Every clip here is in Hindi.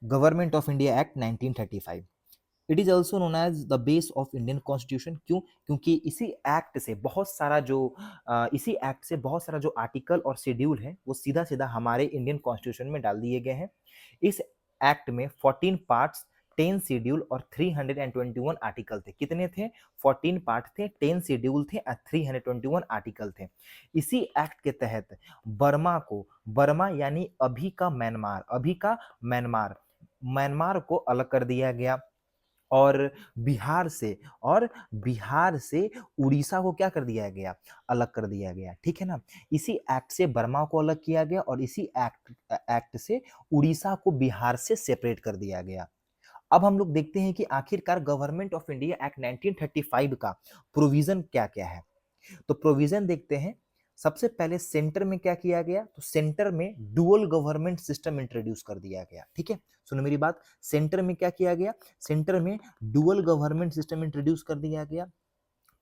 Government of India Act 1935। It is also known as the base of Indian constitution. क्यों? क्योंकि इसी एक्ट से बहुत सारा जो आर्टिकल और शेड्यूल है वो सीधा सीधा हमारे इंडियन कॉन्स्टिट्यूशन में डाल दिए गए हैं। इस एक्ट में 14 पार्ट्स, 10 शेड्यूल और 321 आर्टिकल थे। कितने थे? 14 पार्ट थे, 10 शेड्यूल थे और 321 आर्टिकल थे। इसी एक्ट के तहत बर्मा यानी म्यांमार म्यांमार को अलग कर दिया गया। और बिहार से और बिहार से उड़ीसा को क्या कर दिया गया? अलग कर दिया गया। ठीक है ना? इसी एक्ट से बर्मा को अलग किया गया और इसी एक्ट से उड़ीसा को बिहार से सेपरेट कर दिया गया। अब हम लोग देखते हैं कि आखिरकार गवर्नमेंट ऑफ इंडिया एक्ट 1935 का प्रोविजन क्या क्या है। तो प्रोविजन देखते हैं। सबसे पहले सेंटर में क्या किया गया? तो सेंटर में डुअल गवर्नमेंट सिस्टम इंट्रोड्यूस कर दिया गया। ठीक है, सुनो मेरी बात। सेंटर में क्या किया गया? सेंटर में डुअल गवर्नमेंट सिस्टम इंट्रोड्यूस कर दिया गया,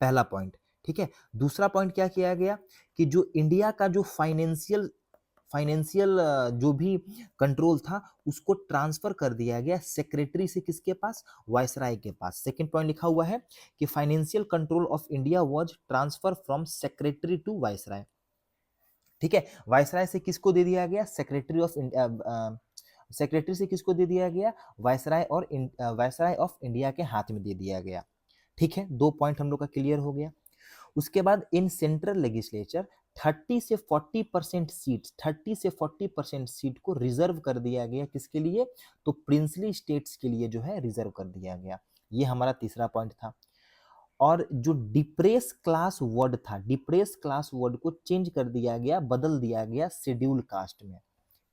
पहला पॉइंट। ठीक है, दूसरा पॉइंट क्या किया गया कि जो इंडिया का जो फाइनेंशियल जो भी कंट्रोल था उसको ट्रांसफर कर दिया गया सेक्रेटरी से, किसके पास? वायसराय के पास। सेकंड पॉइंट लिखा हुआ है कि financial control of India was transfer from secretary to viceroy. ठीक है, वायसराय से किसको दे दिया गया? सेक्रेटरी से किसको दे दिया गया? वायसराय ऑफ इंडिया के हाथ में दे दिया गया। ठीक है, दो पॉइंट हम लोग का क्लियर हो गया। उसके बाद इन सेंट्रल लेजिस्लेचर 30 से 40% सीट को रिजर्व कर दिया गया। किसके लिए? तो प्रिंसली स्टेट्स के लिए जो है रिजर्व कर दिया गया। ये हमारा तीसरा पॉइंट था। और जो डिप्रेस क्लास वर्ड था, डिप्रेस क्लास वर्ड को चेंज कर दिया गया, बदल दिया गया शेड्यूल कास्ट में।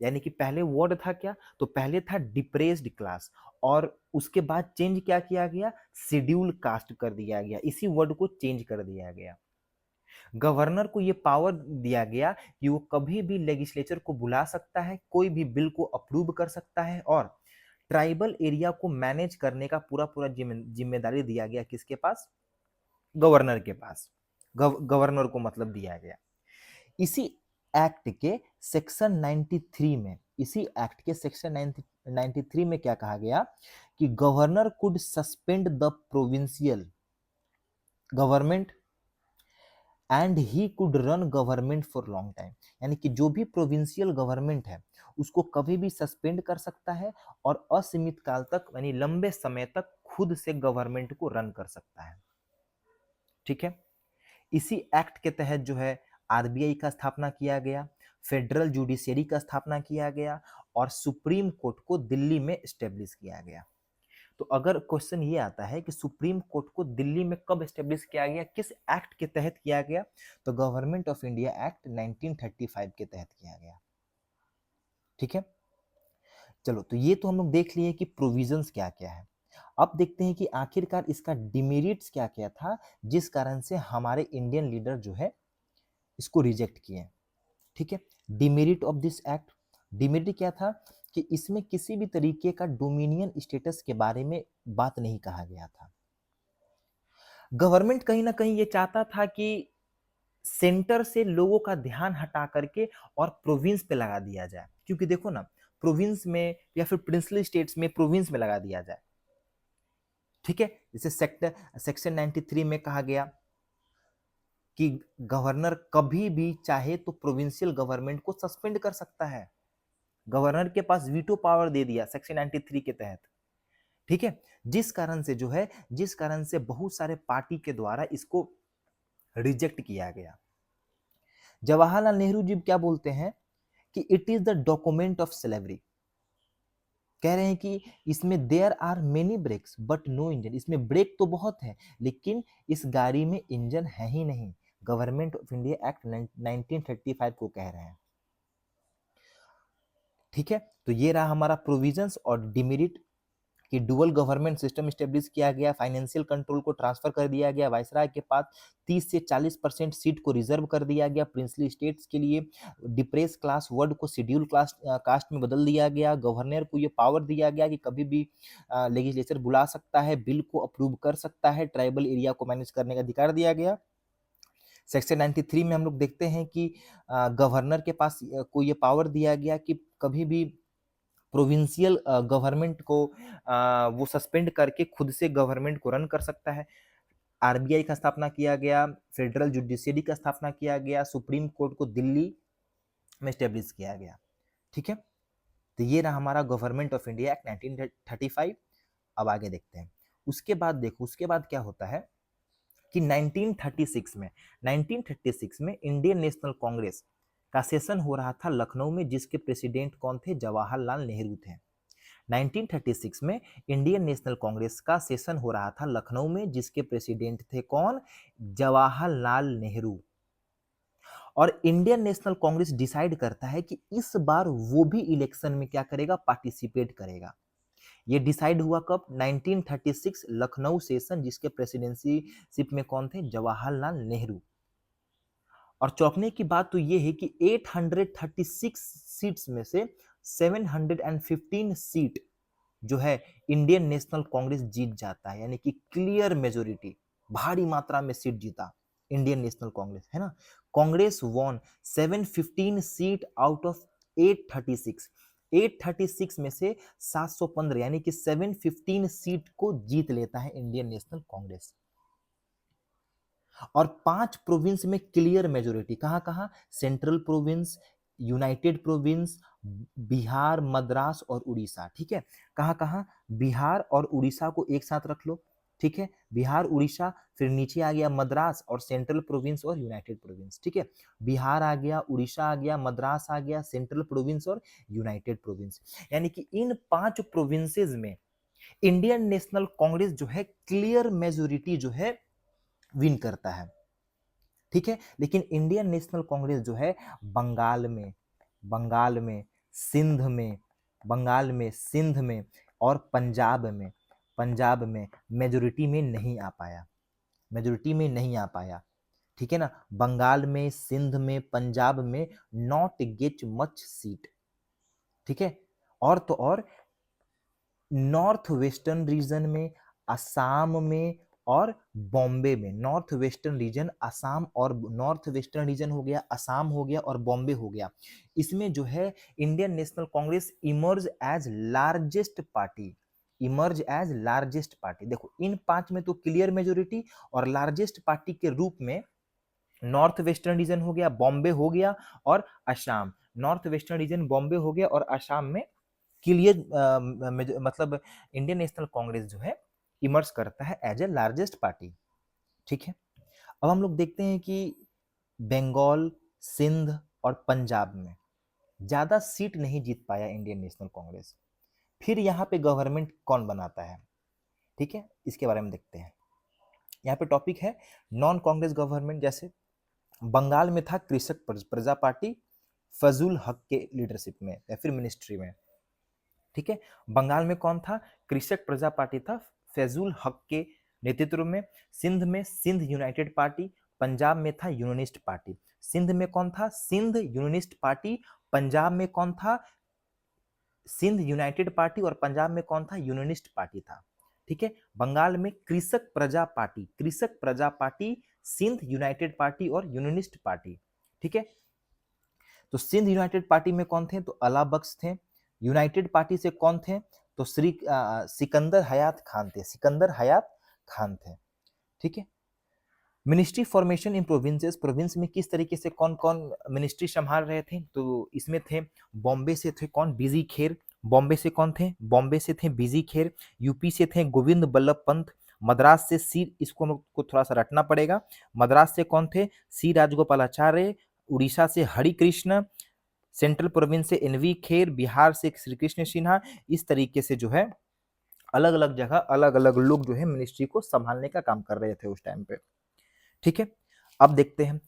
यानी कि पहले वर्ड था क्या? तो पहले था डिप्रेस्ड क्लास और उसके बाद चेंज क्या किया गया? शेड्यूल कास्ट कर दिया गया। इसी वर्ड को चेंज कर दिया गया। गवर्नर को ये पावर दिया गया कि वो कभी भी लेजिस्लेचर को बुला सकता है, कोई भी बिल को अप्रूव कर सकता है और ट्राइबल एरिया को मैनेज करने का पूरा पूरा जिम्मेदारी दिया गया। किसके पास? गवर्नर के पास। गवर्नर को मतलब दिया गया। इसी एक्ट के सेक्शन 93 में, इसी एक्ट के सेक्शन 93 में क्या कहा गया कि governor could suspend the provincial government and he could run government for long time. यानी कि जो भी प्रोविंशियल गवर्नमेंट है उसको कभी भी सस्पेंड कर सकता है और असीमित काल तक यानी लंबे समय तक खुद से गवर्नमेंट को रन कर सकता है। ठीक है, इसी एक्ट के तहत जो है आरबीआई का स्थापना किया गया, फेडरल जुडिशियरी का स्थापना किया गया और सुप्रीम कोर्ट को दिल्ली में स्टेब्लिश किया गया। तो अगर क्वेश्चन ये आता है कि सुप्रीम कोर्ट को दिल्ली में कब स्टेब्लिश किया गया, किस एक्ट के तहत किया गया, तो गवर्नमेंट ऑफ इंडिया एक्ट 1935 के तहत किया गया। ठीक है, चलो तो ये तो हम लोग देख लिए कि प्रोविजंस क्या क्या है। अब देखते हैं कि आखिरकार इसका डिमेरिट्स क्या क्या था जिस कारण से हमारे इंडियन लीडर जो है इसको रिजेक्ट किए। ठीक है, demerit of this act, demerit क्या था कि इसमें किसी भी तरीके का डोमिनियन स्टेटस के बारे में बात नहीं कहा गया था। गवर्नमेंट कहीं ना कहीं ये चाहता था कि सेंटर से लोगों का ध्यान हटा करके और प्रोविंस पे लगा दिया जाए, क्योंकि देखो ना, प्रोविंस में या फिर प्रिंसली स्टेट्स में प्रोविंस में लगा दिया जाए। ठीक है, जैसे सेक्शन 93 में कहा गया कि गवर्नर कभी भी चाहे तो प्रोविंशियल गवर्नमेंट को सस्पेंड कर सकता है। गवर्नर के पास वीटो पावर दे दिया सेक्शन 93 के तहत। ठीक है, जिस कारण से बहुत सारे पार्टी के द्वारा इसको रिजेक्ट किया गया। जवाहरलाल नेहरू जी क्या बोलते हैं कि it is the document of slavery. कह रहे हैं कि इसमें there are many brakes but no engine. इसमें ब्रेक तो बहुत है लेकिन इस गाड़ी में इंजन है ही नहीं। गवर्नमेंट ऑफ इंडिया एक्ट 1935 को कह रहे हैं। ठीक है, तो ये रहा हमारा प्रोविजंस और डिमेरिट कि डुअल गवर्नमेंट सिस्टम स्टेब्लिश किया गया, फाइनेंशियल कंट्रोल को ट्रांसफर कर दिया गया वायसराय के पास, 30 से 40% सीट को रिजर्व कर दिया गया प्रिंसली स्टेट्स के लिए, डिप्रेस क्लास वर्ड को शेड्यूल क्लास कास्ट में बदल दिया गया, गवर्नर को ये पावर दिया गया कि कभी भी लेजिस्लेचर बुला सकता है, बिल को अप्रूव कर सकता है, ट्राइबल एरिया को मैनेज करने का अधिकार दिया गया। सेक्शन 93 में हम लोग देखते हैं कि गवर्नर के पास को ये पावर दिया गया कि कभी भी प्रोविंशियल गवर्नमेंट को वो सस्पेंड करके खुद से गवर्नमेंट को रन कर सकता है। आरबीआई का स्थापना किया गया, फेडरल जुडिशरी का स्थापना किया गया, सुप्रीम कोर्ट को दिल्ली में स्टेब्लिश किया गया। ठीक है, तो ये रहा हमारा गवर्नमेंट ऑफ इंडिया एक्ट 1935। अब आगे देखते हैं। उसके बाद देखो, उसके बाद क्या होता है कि 1936 में इंडियन नेशनल कांग्रेस का सेशन हो रहा था लखनऊ में, जिसके प्रेसिडेंट कौन थे? जवाहरलाल नेहरू थे। 1936 में इंडियन नेशनल कांग्रेस का सेशन हो रहा था लखनऊ में, जिसके प्रेसिडेंट थे कौन? जवाहरलाल नेहरू। और इंडियन नेशनल कांग्रेस डिसाइड करता है कि इस बार वो भी इलेक्शन में क्या करेगा? पार्टिसिपेट करेगा। ये डिसाइड हुआ कब? 1936 लखनऊ सेशन, जिसके प्रेसिडेंसीशिप में कौन थे? जवाहरलाल नेहरू। और चौंकने की बात तो ये है कि 836 सीट्स में से 715 सीट जो है इंडियन नेशनल कांग्रेस जीत जाता है, यानी कि क्लियर मेजोरिटी, भारी मात्रा में सीट जीता इंडियन नेशनल कांग्रेस, है ना। Congress won 715 seat out of 836। 836 में से 715 यानी कि 715 सीट को जीत लेता है इंडियन नेशनल कांग्रेस। और 5 प्रोविंस में क्लियर मेजोरिटी, कहां कहां? Central province, United province, Bihar, Madras और उड़ीसा। ठीक है, कहां कहां? बिहार और उड़ीसा को एक साथ रख लो। ठीक है, बिहार, उड़ीसा, फिर नीचे आ गया मद्रास और सेंट्रल प्रोविंस और यूनाइटेड प्रोविंस। ठीक है, बिहार आ गया, उड़ीसा आ गया, मद्रास आ गया, सेंट्रल प्रोविंस और यूनाइटेड प्रोविंस। यानी कि इन 5 प्रोविंसेस में इंडियन नेशनल कांग्रेस जो है क्लियर मेजोरिटी जो है विन करता है। ठीक है, लेकिन इंडियन नेशनल कांग्रेस जो है बंगाल में, सिंध में और पंजाब में मेजोरिटी में नहीं आ पाया। ठीक है ना, बंगाल में, सिंध में, पंजाब में नॉट गेट मच सीट। ठीक है, और तो और नॉर्थ वेस्टर्न रीजन में, असम में और बॉम्बे में, नॉर्थ वेस्टर्न रीजन असम और नॉर्थ वेस्टर्न रीजन हो गया, असम हो गया और बॉम्बे हो गया, इसमें जो है Indian National Congress emerge as largest party. देखो इन 5 में तो क्लियर मेजोरिटी, और लार्जेस्ट पार्टी के रूप में नॉर्थ वेस्टर्न रीजन हो गया, बॉम्बे हो गया और Assam. North western region Bombay हो गया और असम में क्लियर मतलब इंडियन नेशनल कांग्रेस जो है इमर्ज करता है एज ए लार्जेस्ट पार्टी। ठीक है, अब हम लोग देखते हैं कि बंगाल, सिंध और पंजाब में ज्यादा सीट नहीं जीत पाया इंडियन नेशनल कांग्रेस। फिर यहाँ पे गवर्नमेंट कौन बनाता है? ठीक है, इसके बारे में देखते हैं। यहाँ पे टॉपिक है नॉन कांग्रेस गवर्नमेंट। जैसे बंगाल में था कृषक प्रजा पार्टी, फजूल हक के लीडरशिप में या फिर मिनिस्ट्री में। ठीक है, बंगाल में कौन था? कृषक प्रजा पार्टी था, फैजुल हक के नेतृत्व में। सिंध में सिंध यूनाइटेड पार्टी, पंजाब में था यूनियनिस्ट पार्टी। सिंध में कौन था? Sindh unionist party. पंजाब में कौन था? Sindh United Party. और पंजाब में कौन था? यूनियनिस्ट पार्टी था। ठीक है, बंगाल में कृषक प्रजा पार्टी, सिंध यूनाइटेड पार्टी और यूनियनिस्ट पार्टी। ठीक है, तो सिंध यूनाइटेड पार्टी में कौन थे? तो अला बख्श थे। यूनाइटेड पार्टी से कौन थे? तो सिकंदर हयात खान थे। ठीक है, मिनिस्ट्री फॉर्मेशन इन प्रोविंसेस, प्रोविंस में किस तरीके से कौन कौन मिनिस्ट्री संभाल रहे थे? तो इसमें थे बॉम्बे से थे कौन? बीजी खेर। बॉम्बे से कौन थे? बॉम्बे से थे बीजी खेर। यूपी से थे गोविंद बल्लभ पंत। मद्रास से सी, इसको को थोड़ा सा रटना पड़ेगा, मद्रास से कौन थे? सी राजगोपालाचार्य। उड़ीसा से हरि कृष्ण। सेंट्रल प्रोविंस से एनवी खेर। बिहार से श्री कृष्ण सिन्हा। इस तरीके से जो है अलग अलग जगह अलग अलग लोग जो है मिनिस्ट्री को संभालने का काम कर रहे थे उस टाइम पे। ठीक है, अब देखते हैं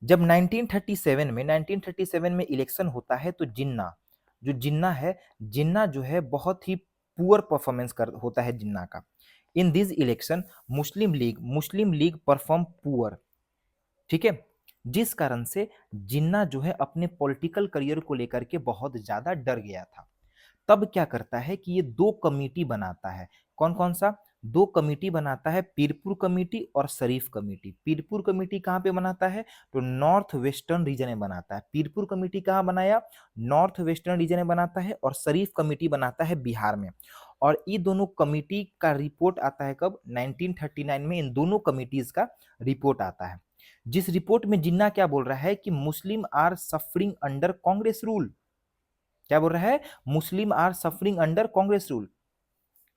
जब 1937 में इलेक्शन होता है तो जिन्ना जो है बहुत ही पुअर परफॉर्मेंस होता है जिन्ना का। In this election Muslim league perform poor. ठीक है, जिस कारण से जिन्ना जो है अपने पॉलिटिकल करियर को लेकर के बहुत ज्यादा डर गया था। तब क्या करता है कि ये 2 कमेटी बनाता है। कौन कौन सा? दो कमिटी बनाता है, पीरपुर कमिटी और शरीफ कमिटी। पीरपुर कमिटी कहाँ पे बनाता है? तो नॉर्थ वेस्टर्न रीजन में बनाता है। पीरपुर कमिटी कहाँ बनाया? नॉर्थ वेस्टर्न रीजन में बनाता है। और शरीफ कमिटी बनाता है बिहार में। और ये दोनों कमिटी का रिपोर्ट आता है कब? 1939 में इन दोनों कमिटीज का रिपोर्ट आता है, जिस रिपोर्ट में जिन्ना क्या बोल रहा है कि Muslim are suffering under Congress rule. क्या बोल रहा है? Muslim are suffering under Congress rule.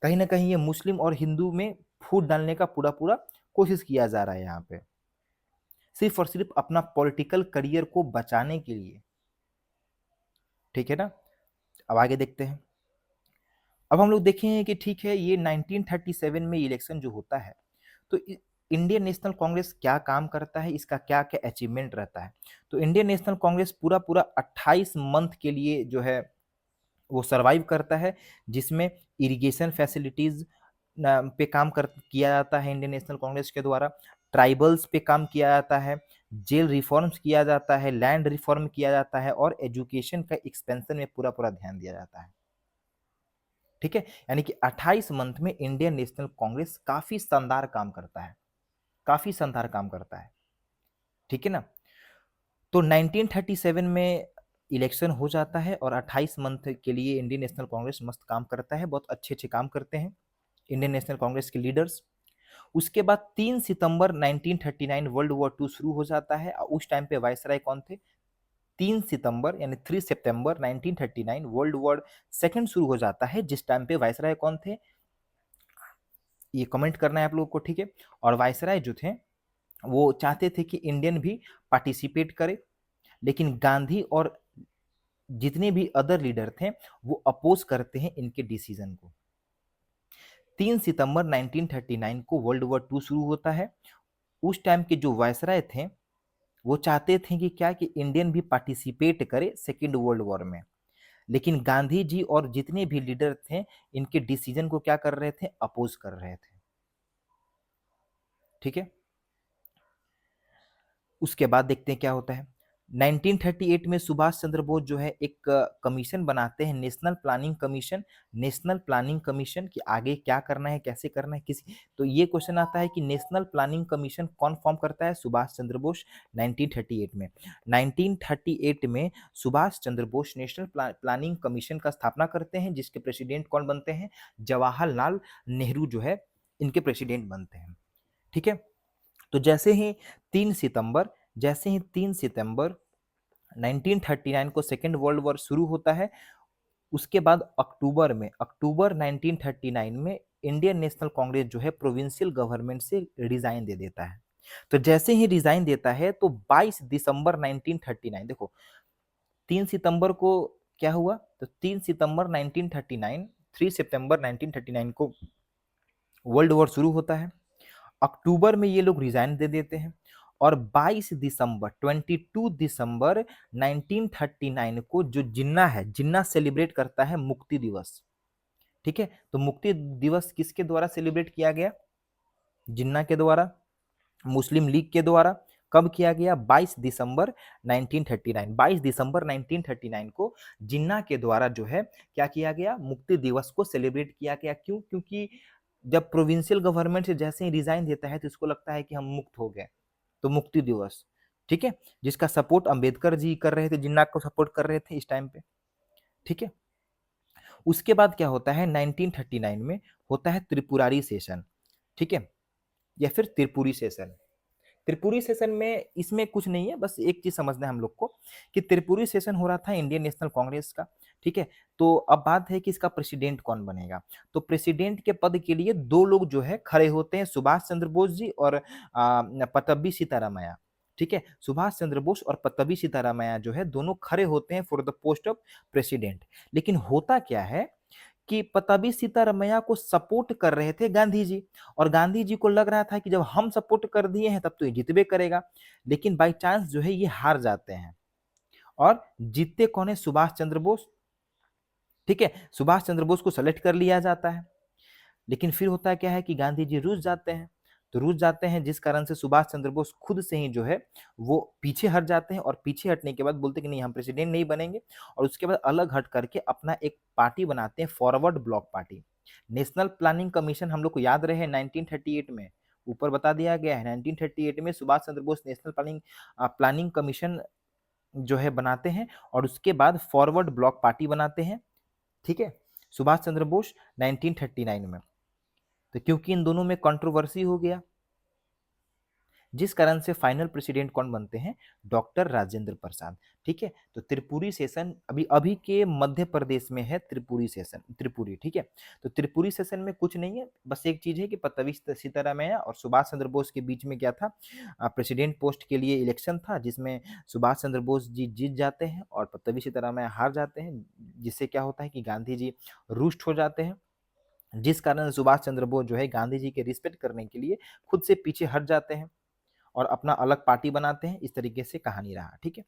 कहीं ना कहीं ये मुस्लिम और हिंदू में फूट डालने का पूरा पूरा कोशिश किया जा रहा है यहाँ पे, सिर्फ और सिर्फ अपना पॉलिटिकल करियर को बचाने के लिए। ठीक है ना? अब आगे देखते हैं। अब हम लोग देखेंगे कि ठीक है, ये 1937 में इलेक्शन जो होता है, तो इंडियन नेशनल कांग्रेस क्या काम करता है, इसका क्या क्या अचीवमेंट रहता है। तो इंडियन नेशनल कांग्रेस पूरा पूरा 28 मंथ के लिए जो है वो सरवाइव करता है, जिसमें इरिगेशन फैसिलिटीज पे काम कर किया जाता है इंडियन नेशनल कांग्रेस के द्वारा, ट्राइबल्स पे काम किया जाता है, जेल रिफॉर्म्स किया जाता है, लैंड रिफॉर्म किया जाता है, और एजुकेशन का एक्सपेंशन में पूरा पूरा ध्यान दिया जाता है। ठीक है, यानी कि 28 मंथ में इंडियन नेशनल कांग्रेस काफी शानदार काम करता है, काफी शानदार काम करता है। ठीक है ना? तो 1937 में इलेक्शन हो जाता है और 28 मंथ के लिए इंडियन नेशनल कांग्रेस मस्त काम करता है, बहुत अच्छे अच्छे काम करते हैं इंडियन नेशनल कांग्रेस के लीडर्स। उसके बाद 3 सितंबर 1939 वर्ल्ड वॉर 2 शुरू हो जाता है। और उस टाइम पे वायसराय कौन थे? 3 सितंबर यानी 3 सितंबर 1939 वर्ल्ड वॉर सेकंड शुरू हो जाता है, जिस टाइम पे वायसराय कौन थे ये कमेंट करना है आप लोगों को। ठीक है, और वायसराय जो थे वो चाहते थे कि इंडियन भी पार्टिसिपेट करे, लेकिन गांधी और जितने भी अदर लीडर थे वो अपोज करते हैं इनके डिसीजन को। 3 सितंबर 1939 को वर्ल्ड वॉर 2 शुरू होता है। उस टाइम के जो वायसराय थे वो चाहते थे कि क्या कि इंडियन भी पार्टिसिपेट करे सेकेंड वर्ल्ड वॉर में, लेकिन गांधी जी और जितने भी लीडर थे इनके डिसीजन को क्या कर रहे थे? अपोज कर रहे थे। ठीक है, उसके बाद देखते हैं क्या होता है। 1938 में सुभाष चंद्र बोस जो है एक कमीशन बनाते हैं, national planning commission. National planning commission कि आगे क्या करना है, कैसे करना है, किसी तो ये क्वेश्चन आता है कि नेशनल प्लानिंग कमीशन कौन फॉर्म करता है? सुभाष चंद्र बोस 1938 में। 1938 में Subhash Chandra Bose national planning commission का स्थापना करते हैं, जिसके प्रेसिडेंट कौन बनते हैं? जवाहरलाल नेहरू जो है इनके प्रेसिडेंट बनते हैं। ठीक है, तो जैसे ही 3 सितंबर 1939 को सेकेंड वर्ल्ड वॉर शुरू होता है, उसके बाद अक्टूबर 1939 में इंडियन नेशनल कांग्रेस जो है प्रोविंशियल गवर्नमेंट से रिजाइन दे देता है। तो जैसे ही रिजाइन देता है तो 22 दिसंबर 1939, देखो 3 सितंबर को क्या हुआ? तो 3 सितंबर 1939, 3 सितंबर 1939 को वर्ल्ड वॉर शुरू होता है। अक्टूबर में ये लोग रिजाइन दे देते हैं और 22 दिसंबर 1939 को जो जिन्ना सेलिब्रेट करता है मुक्ति दिवस। ठीक है, तो मुक्ति दिवस किसके द्वारा सेलिब्रेट किया गया? जिन्ना के द्वारा, मुस्लिम लीग के द्वारा। कब किया गया? 22 दिसंबर 1939। 22 दिसंबर 1939 को जिन्ना के द्वारा जो है क्या किया गया? मुक्ति दिवस को सेलिब्रेट किया गया। क्यों? क्योंकि जब प्रोविंशियल गवर्नमेंट से जैसे ही रिजाइन देता है तो इसको लगता है कि हम मुक्त हो गए, तो मुक्ति दिवस। ठीक है, जिसका सपोर्ट अंबेडकर जी कर रहे थे, जिन्ना को सपोर्ट कर रहे थे इस टाइम पे। ठीक है, उसके बाद क्या होता है? 1939 में होता है त्रिपुरारी सेशन। ठीक है, या फिर त्रिपुरी सेशन। त्रिपुरी सेशन में इसमें कुछ नहीं है, बस एक चीज समझना है हम लोग को कि त्रिपुरी सेशन हो रहा था इंडियन नेशनल कांग्रेस का। ठीक है, तो अब बात है कि इसका प्रेसिडेंट कौन बनेगा। तो प्रेसिडेंट के पद के लिए दो लोग जो है खड़े होते हैं, सुभाष चंद्र बोस जी और पतब्बी सीतारामैया। ठीक है, सुभाष चंद्र बोस और पतब्बी सीतारामैया जो है दोनों खड़े होते हैं for the post of president. लेकिन होता क्या है कि पताबी सीतारमैया को सपोर्ट कर रहे थे गांधी जी, और गांधी जी को लग रहा था कि जब हम सपोर्ट कर दिए हैं तब तो ये जीतबे करेगा। लेकिन बाई चांस जो है ये हार जाते हैं और जीतते कौन है? सुभाष चंद्र बोस। ठीक है, सुभाष चंद्र बोस को सेलेक्ट कर लिया जाता है। लेकिन फिर होता क्या है कि गांधी जी रूस जाते हैं। तो रूस जाते हैं जिस कारण से सुभाष चंद्र बोस खुद से ही जो है वो पीछे हट जाते हैं, और पीछे हटने के बाद बोलते हैं कि नहीं, हम प्रेसिडेंट नहीं बनेंगे। और उसके बाद अलग हट करके अपना एक पार्टी बनाते हैं, forward block party. National planning commission हम लोग को याद रहे 1938 में, ऊपर बता दिया गया है 1938 में Subhash Chandra Bose national planning planning commission जो है बनाते हैं, और उसके बाद फॉरवर्ड ब्लॉक पार्टी बनाते हैं। ठीक है, सुभाष चंद्र बोस 1939 में। तो क्योंकि इन दोनों में कंट्रोवर्सी हो गया, जिस कारण से फाइनल प्रेसिडेंट कौन बनते हैं, डॉक्टर राजेंद्र प्रसाद। ठीक है, तो त्रिपुरी सेशन अभी अभी के मध्य प्रदेश में है, त्रिपुरी सेशन, त्रिपुरी। ठीक है, तो त्रिपुरी सेशन में कुछ नहीं है, बस एक चीज है कि पट्टभी सीतारामैया और सुभाष चंद्र बोस के बीच में क्या था, प्रेसिडेंट पोस्ट के लिए इलेक्शन था, जिसमें सुभाष चंद्र बोस जी जीत जाते हैं और पट्टभी सीतारामैया हार जाते हैं, जिससे क्या होता है कि गांधी जी रुष्ट हो जाते हैं, जिस कारण सुभाष चंद्र बोस जो है गांधी जी के रिस्पेक्ट करने के लिए खुद से पीछे हट जाते हैं और अपना अलग पार्टी बनाते हैं। इस तरीके से कहानी रहा। ठीक है,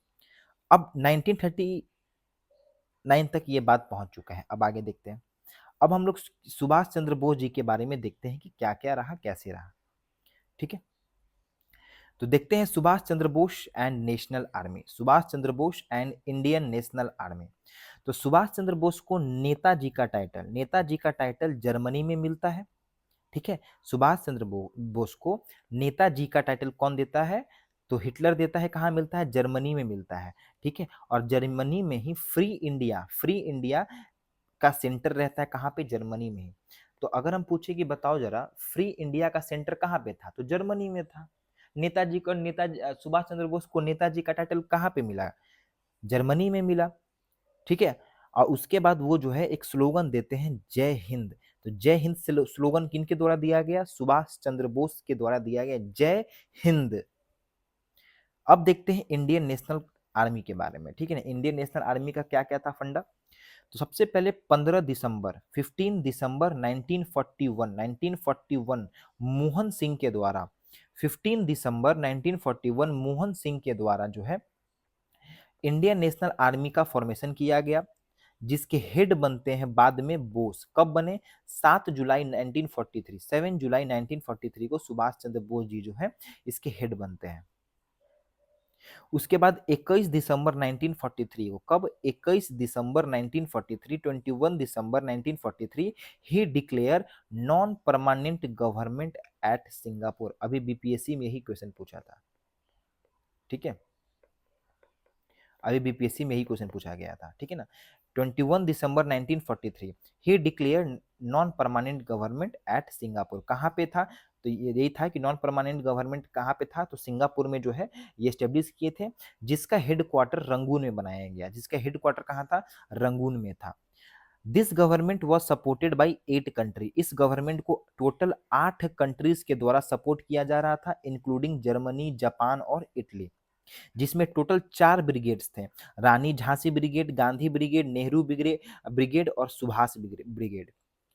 अब 1939 तक ये बात पहुंच चुका है। अब आगे देखते हैं, अब हम लोग सुभाष चंद्र बोस जी के बारे में देखते हैं कि क्या क्या रहा, कैसे रहा। ठीक है, तो देखते हैं Subhash Chandra Bose and national army, Subhash Chandra Bose and Indian national army. तो सुभाष चंद्र बोस को नेताजी का टाइटल, नेताजी का टाइटल जर्मनी में मिलता है। ठीक है, सुभाष चंद्र बोस को नेताजी का टाइटल कौन देता है, तो हिटलर देता है। कहाँ मिलता है, जर्मनी में मिलता है। ठीक है, और जर्मनी में ही फ्री इंडिया, फ्री इंडिया का सेंटर रहता है। कहाँ पे, जर्मनी में ही। तो अगर हम पूछे कि बताओ जरा, फ्री इंडिया का सेंटर कहाँ पे था, तो जर्मनी में था। नेताजी को, नेताजी सुभाष चंद्र बोस को नेताजी का टाइटल कहाँ पे मिला, जर्मनी में मिला। ठीक है, और उसके बाद वो जो है एक स्लोगन देते हैं, जय हिंद। तो जय हिंद स्लोगन किनके द्वारा दिया गया, सुभाष चंद्र बोस के द्वारा दिया गया, जय हिंद। अब देखते हैं इंडियन नेशनल आर्मी के बारे में। ठीक है ना, इंडियन नेशनल आर्मी का क्या क्या था फंडा। तो सबसे पहले 15 दिसंबर 15 दिसंबर 1941 मोहन सिंह के द्वारा, 15 दिसंबर 1941 मोहन सिंह के द्वारा जो है इंडियन नेशनल आर्मी का फॉर्मेशन किया गया, जिसके हेड बनते हैं बाद में बोस। कब बने, 7 जुलाई 1943, 7 जुलाई 1943 को सुभाष चंद्र बोस जी जो है इसके हेड बनते हैं। उसके बाद 21 दिसंबर 1943 को, कब, 21 दिसंबर 1943, 21 दिसंबर 1943 ही declare non permanent government at Singapore. अभी बीपीएससी में ही क्वेश्चन पूछा था। ठीक है, अभी बीपीएससी में ही क्वेश्चन पूछा गया था। ठीक है ना, 21 दिसंबर 1943 ही declare non permanent government at Singapore. कहाँ पे था, तो यही था कि नॉन परमानेंट गवर्नमेंट कहाँ पे था, तो सिंगापुर में जो है ये स्टेब्लिश किए थे, जिसका हेडक्वार्टर रंगून में बनाया गया, जिसका हेडक्वार्टर कहाँ था, रंगून में था। This government was supported by 8 country. इस गवर्नमेंट को टोटल 8 कंट्रीज के द्वारा सपोर्ट किया जा रहा था, इंक्लूडिंग जर्मनी, जापान और इटली, जिसमें टोटल 4 ब्रिगेड्स थे, Rani Jhansi brigade, Gandhi brigade, Nehru brigade और सुभाष ब्रिगेड।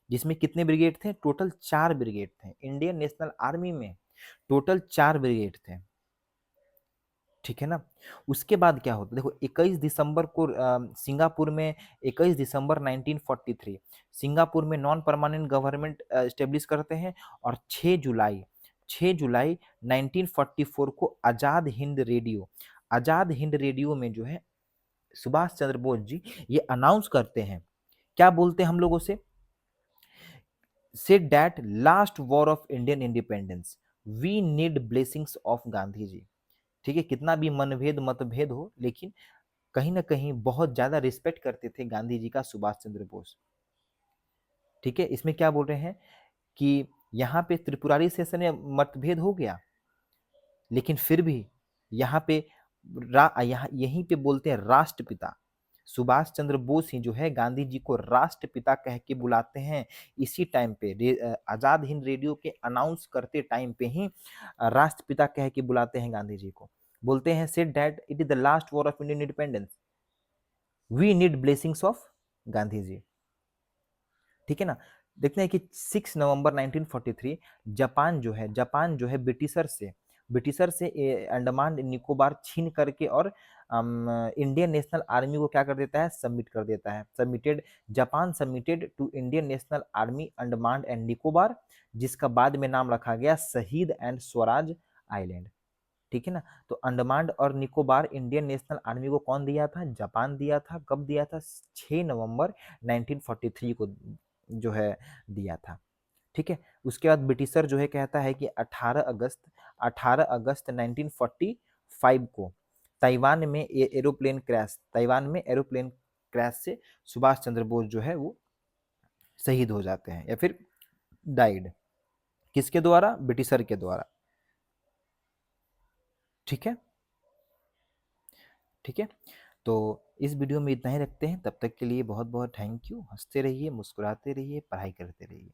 जिसमें कितने ब्रिगेड थे, टोटल 4 ब्रिगेड थे। इंडियन नेशनल आर्मी में टोटल 4 ब्रिगेड थे। ठीक है ना, उसके बाद क्या होता है, देखो 21 दिसंबर को सिंगापुर में, 21 दिसंबर 1943 सिंगापुर में नॉन परमानेंट गवर्नमेंट स्टेब्लिश करते हैं, और 6 जुलाई 1944 को आजाद हिंद रेडियो, आजाद हिंद रेडियो में जो है सुभाष चंद्र बोस जी ये अनाउंस करते हैं, क्या बोलते हैं हम लोगों से, said that last war of Indian independence we need blessings of Gandhi ji. ठीक है, कितना भी मनभेद मतभेद हो, लेकिन कहीं ना कहीं बहुत ज्यादा रिस्पेक्ट करते थे गांधी जी का सुभाष चंद्र बोस। ठीक है, इसमें क्या बोल रहे हैं कि यहाँ पे त्रिपुरारी सेशन में मतभेद हो गया, लेकिन फिर भी यहाँ पे यहाँ यहीं पे बोलते हैं राष्ट्रपिता सुभाष चंद्र बोस ही जो है गांधी जी को राष्ट्रपिता कह के बुलाते हैं। इसी टाइम पे आजाद हिंद रेडियो के अनाउंस करते टाइम पे ही राष्ट्रपिता कह के बुलाते हैं गांधी जी को, बोलते हैं said that it is the last war of Indian independence we need blessings of Gandhi ji. ठीक है ना, देखते हैं कि 6 नवंबर 1943 जापान जो है ब्रिटिशर से अंडमान निकोबार छीन करके और इंडियन नेशनल आर्मी को क्या कर देता है, सबमिट कर देता है। Japan submitted to Indian national Army Andaman and Nicobar, जिसका बाद में नाम रखा गया शहीद एंड स्वराज आइलैंड। ठीक है ना, तो अंडमान और निकोबार इंडियन नेशनल आर्मी को कौन दिया था, जापान दिया था। कब दिया था, 6 नवंबर 1943 को जो है दिया था। ठीक है, उसके बाद ब्रिटिशर जो है कहता है कि 18 अगस्त 1945 को ताइवान में एरोप्लेन क्रैश से सुभाष चंद्र बोस जो है वो शहीद हो जाते हैं या फिर डाइड। किसके द्वारा? ब्रिटिशर के द्वारा। ठीक है, ठीक है। तो इस वीडियो में इतना ही रखते हैं, तब तक के लिए बहुत बहुत थैंक यू। हंसते रहिए, मुस्कुराते रहिए, पढ़ाई करते रहिए।